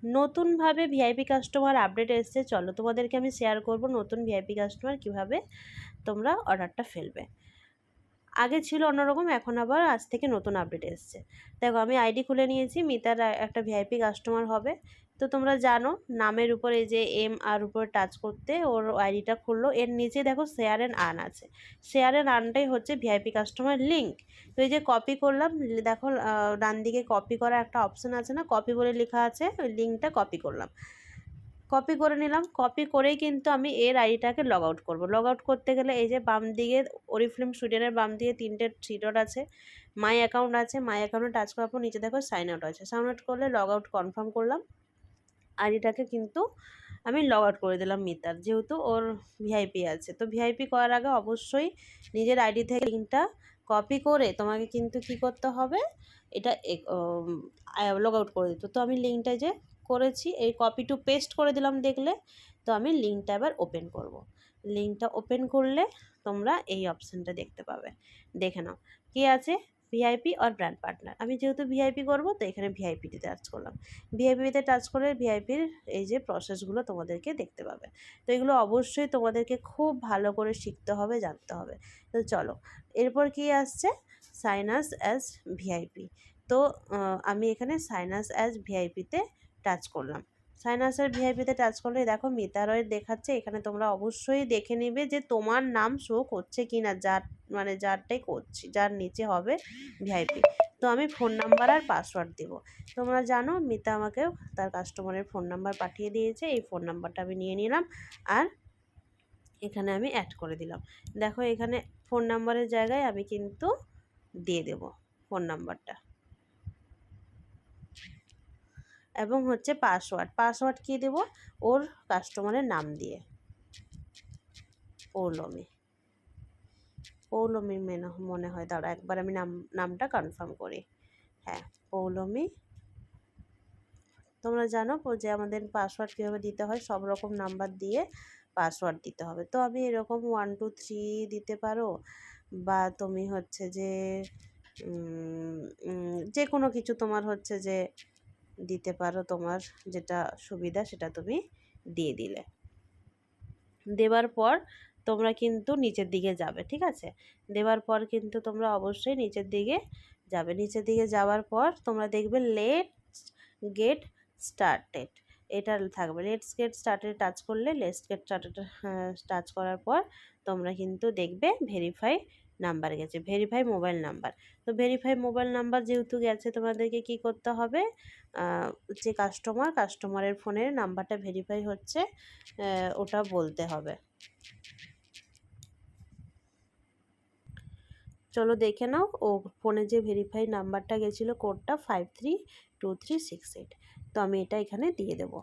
নতুনভাবে VIP customer update এসছে, চলো তোমাদেরকে আমি শেয়ার করব নতুন ভিআইপি কাস্টমার কিভাবে তোমরা অর্ডারটা ফেলবে। আগে ছিল অন্যরকম, এখন আবার আজ থেকে নতুন আপডেট এসছে। দেখো আমি আইডি খুলে নিয়েছি, মিতার একটা ভিআইপি কাস্টমার হবে। তো তোমরা জানো নামের উপর এই যে এম আর উপর টাচ করতে ওর আইডিটা খুললো, এর নিচে দেখো শেয়ার অ্যান্ড আর্ন আছে। শেয়ার অ্যান্ড আর্নটাই হচ্ছে ভিআইপি কাস্টমার লিঙ্ক। তো এই যে কপি করলাম, দেখো ডান দিকে কপি করা একটা অপশান আছে না, কপি বলে লেখা আছে, ওই লিঙ্কটা কপি করলাম, কপি করে নিলাম। কপি করেই কিন্তু আমি এর আইডিটাকে লগ আউট করবো। লগ আউট করতে গেলে এই যে বাম দিকে অরিফ্লেম স্টুডিওর বাম দিকে 3টে থ্রি ডট আছে, মাই অ্যাকাউন্ট আছে, মাই অ্যাকাউন্টে টাচ করার পর নিচে দেখো সাইন আউট আছে, সাইন আউট করলে লগ আউট কনফার্ম করলাম। আইডিটাকে কিন্তু আমি লগ আউট করে দিলাম মিতার, যেহেতু ওর ভিআইপি আছে। তো ভিআইপি করার আগে অবশ্যই নিজের আইডি থেকে লিঙ্কটা কপি করে তোমাকে কিন্তু কি করতে হবে, এটা লগ আউট করে দিত। তো আমি লিঙ্কটা যে করেছি এই কপি টু পেস্ট করে দিলাম দেখলে। তো আমি লিঙ্কটা এবার ওপেন করব। লিঙ্কটা ওপেন করলে তোমরা এই অপশানটা দেখতে পাবে, দেখে নাও কি আছে, ভিআইপি আর ব্র্যান্ড পার্টনার। আমি যেহেতু ভিআইপি করবো তো এখানে ভিআইপিতে টাচ করলাম। ভিআইপিতে টাচ করে ভিআইপির এই যে প্রসেসগুলো তোমাদেরকে দেখতে পাবে। তো এগুলো অবশ্যই তোমাদেরকে খুব ভালো করে শিখতে হবে, জানতে হবে। তো চলো এরপর কি আসছে, সাইন আস অ্যাজ ভিআইপি। তো আমি এখানে সাইন আস অ্যাজ ভিআইপিতে টাচ করলাম। সাইন আস অ্যাজ ভিআইপিতে টাচ করলে দেখো মিতা রয় দেখাচ্ছে। এখানে তোমরা অবশ্যই দেখে নেবে যে তোমার নাম শো করছে কি না, যার মানে যারটাই করছি, যার নিচে হবে ভিআইপি। তো আমি ফোন নাম্বার আর পাসওয়ার্ড দেব। তোমরা জানো মিতা আমাকে তার কাস্টমারের ফোন নাম্বার পাঠিয়ে দিয়েছে, এই ফোন নাম্বারটা আমি নিয়ে নিলাম আর এখানে আমি অ্যাড করে দিলাম। দেখো এখানে ফোন নাম্বারের জায়গায় আমি কিন্তু দিয়ে দেব ফোন নাম্বারটা, এবং হচ্ছে পাসওয়ার্ড। পাসওয়ার্ড কী দেব, ওর কাস্টমারের নাম দিয়ে, পৌলমী, পৌলমী মনে হয়, দাঁড়া একবার আমি নামটা কনফার্ম করি। হ্যাঁ পৌলমী। তোমরা জানো যে আমাদের পাসওয়ার্ড কীভাবে দিতে হয়, সব রকম নাম্বার দিয়ে পাসওয়ার্ড দিতে হবে। তো আমি এরকম 1 2 3 দিতে পারো, বা তুমি হচ্ছে যে যে কোনো কিছু তোমার হচ্ছে যে দিতে পারো, তোমার যেটা সুবিধা সেটা তুমি দিয়ে দিলে। দেওয়ার পর তোমরা কিন্তু নিচের দিকে যাবে, ঠিক আছে। দেওয়ার পর কিন্তু তোমরা অবশ্যই নিচের দিকে যাবে। নিচের দিকে যাওয়ার পর তোমরা দেখবে লেটস গেট স্টার্টেড, এটা থাকবে। লেটস গেট স্টার্টেড টাচ করলে, লেটস গেট স্টার্টেড টাচ করার পর তোমরা কিন্তু দেখবে ভেরিফাই নাম্বার গেছে, ভেরিফাই মোবাইল নাম্বার। তো ভেরিফাই মোবাইল নাম্বার যেহেতু গেছে, তোমাদেরকে কি করতে হবে, যে কাস্টমারের ফোনের নাম্বারটা ভেরিফাই হচ্ছে ওটা বলতে হবে। চলো দেখে নাও, ও ফোনে যে ভেরিফাই নাম্বারটা গেছিলো কোডটা 532368। তো আমি এটা এখানে দিয়ে দেব।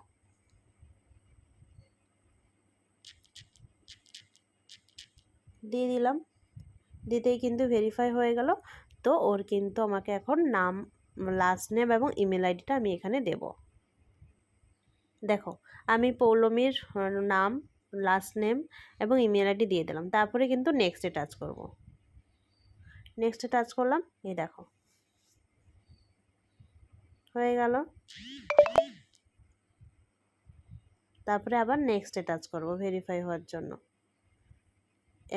দিয়ে দিলাম, দিতেই কিন্তু ভেরিফাই হয়ে গেল। তো ওর কিন্তু আমাকে এখন নাম, লাস্ট নেম এবং ইমেল আইডিটা আমি এখানে দেব। দেখো আমি পৌলমীর নাম, লাস্ট নেম এবং ইমেল আইডি দিয়ে দিলাম। তারপরে কিন্তু নেক্সটে টাচ করব। নেক্সটে টাচ করলাম, এই দেখো হয়ে গেল। তারপরে আবার নেক্সটে টাচ করব ভেরিফাই হওয়ার জন্য।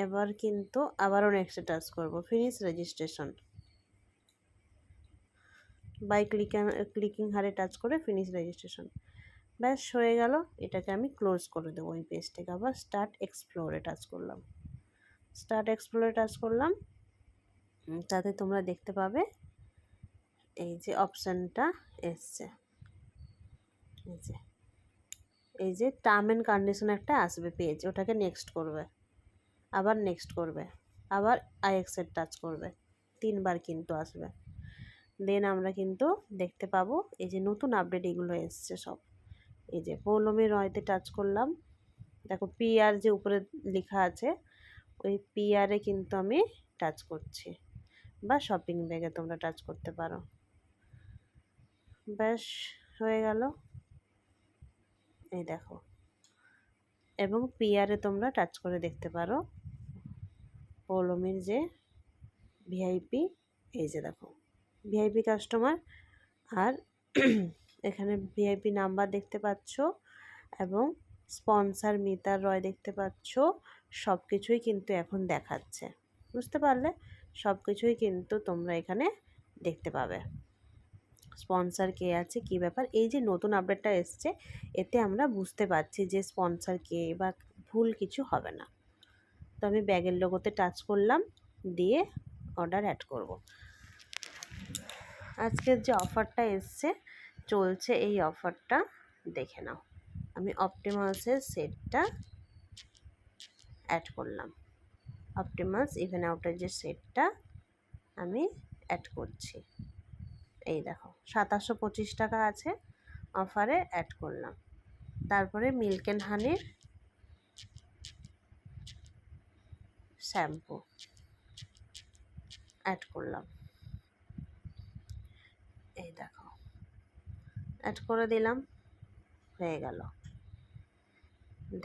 এবার কিন্তু আবারও নেক্সটে টাচ করব, ফিনিশ রেজিস্ট্রেশন। বাই ক্লিকিং হারে টাচ করে ফিনিশ রেজিস্ট্রেশন। ব্যাস হয়ে গেল। এটাকে আমি ক্লোজ করে দেবো এই পেজটাকে। আবার স্টার্ট এক্সপ্লোরে টাচ করলাম। স্টার্ট এক্সপ্লোরে টাচ করলাম, তাতে তোমরা দেখতে পাবে এই যে অপশানটা এসছে, এই যে টার্ম অ্যান্ড কন্ডিশন একটা আসবে পেজ, ওটাকে নেক্সট করবে, আবার নেক্সট করবে, আবার আইএক্সের টাচ করবে, 3বার কিন্তু আসবে। দেন আমরা কিন্তু দেখতে পাবো এই যে নতুন আপডেট এগুলো এসছে সব। এই যে পৌলমী রয়তে টাচ করলাম, দেখো পিআর যে উপরে লেখা আছে ওই পিআরে কিন্তু আমি টাচ করছি, বা শপিং ব্যাগে তোমরা টাচ করতে পারো। ব্যাস হয়ে গেল, এই দেখো। এবং পিআরে তোমরা টাচ করে দেখতে পারো পৌলমীর যে ভিআইপি, এই যে দেখো ভিআইপি কাস্টমার। আর এখানে ভিআইপি নাম্বার দেখতে পাচ্ছ এবং স্পন্সর মিতা রয় দেখতে পাচ্ছ। সব কিছুই কিন্তু এখন দেখাচ্ছে, বুঝতে পারলে? সব কিছুই কিন্তু তোমরা এখানে দেখতে পাবে। স্পন্সর কে আছে, কী ব্যাপার, এই যে নতুন আপডেটটা এসছে এতে আমরা বুঝতে পারছি যে স্পন্সর কে, বা ভুল কিছু হবে না। তো আমি ব্যাগের লোগোতে টাচ করলাম, দিয়ে অর্ডার অ্যাড করব। আজকের যে অফারটা এসছে চলছে, এই অফারটা দেখে নাও। আমি অপটিমাসের সেটটা অ্যাড করলাম, অপটিমাস ইভেন আউটের যে সেটটা আমি অ্যাড করছি। এই দেখো 2725 টাকা আছে, অফারে অ্যাড করলাম। তারপরে মিল্ক অ্যান্ড হানির শ্যাম্পু অ্যাড করলাম। এই দেখো অ্যাড করে দিলাম, হয়ে গেল।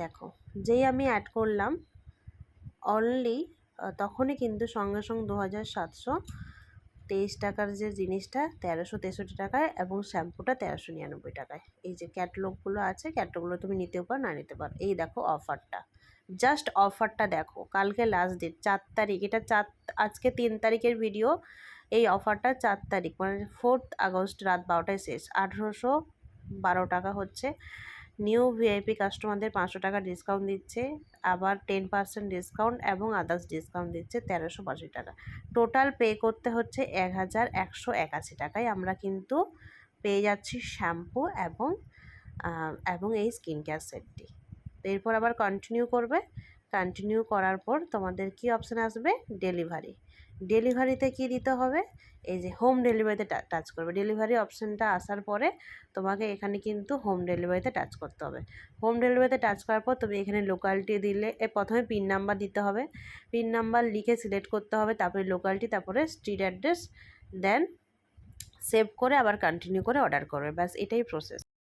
দেখো যেই আমি অ্যাড করলাম অনলি তখনই কিন্তু সঙ্গে সঙ্গে 2723 টাকার যে জিনিসটা 1363 টাকায়, এবং শ্যাম্পুটা 1399 টাকায়। এই যে ক্যাটালগুলো আছে, ক্যাটালগুলো তুমি নিতেও পারো, না নিতে পারো। এই দেখো অফারটা, জাস্ট অফারটা দেখো। কালকে লাস্ট ডেট 4 তারিখ, এটা আজকে 3 তারিখের ভিডিও। এই অফারটা 4 তারিখ মানে 4 আগস্ট রাত 12টায় শেষ। 1812 টাকা হচ্ছে। নিউ ভিআইপি কাস্টমারদের 500 টাকা ডিসকাউন্ট দিচ্ছে, আবার 10% ডিসকাউন্ট এবং আদার্স ডিসকাউন্ট দিচ্ছে 1382 টাকা। টোটাল পে করতে হচ্ছে 1181 টাকায় আমরা কিন্তু পেয়ে যাচ্ছি শ্যাম্পু এবং এই স্কিন কেয়ার সেটটি। এরপর আবার কন্টিনিউ করবে, কন্টিনিউ করার পর তোমাদের কি অপশান আসবে, ডেলিভারি। ডেলিভারিতে কি দিতে হবে, এই যে হোম ডেলিভারিতে টাচ করবে। ডেলিভারি অপশানটা আসার পরে তোমাকে এখানে কিন্তু হোম ডেলিভারিতে টাচ করতে হবে। হোম ডেলিভারিতে টাচ করার পর তুমি এখানে লোকালিটি দিলে, প্রথমে পিন নাম্বার দিতে হবে, পিন নাম্বার লিখে সিলেক্ট করতে হবে, তারপরে লোকালিটি, তারপরে স্ট্রিট অ্যাড্রেস, দেন সেভ করে আবার কন্টিনিউ করে অর্ডার করবে। ব্যাস এটাই প্রসেস।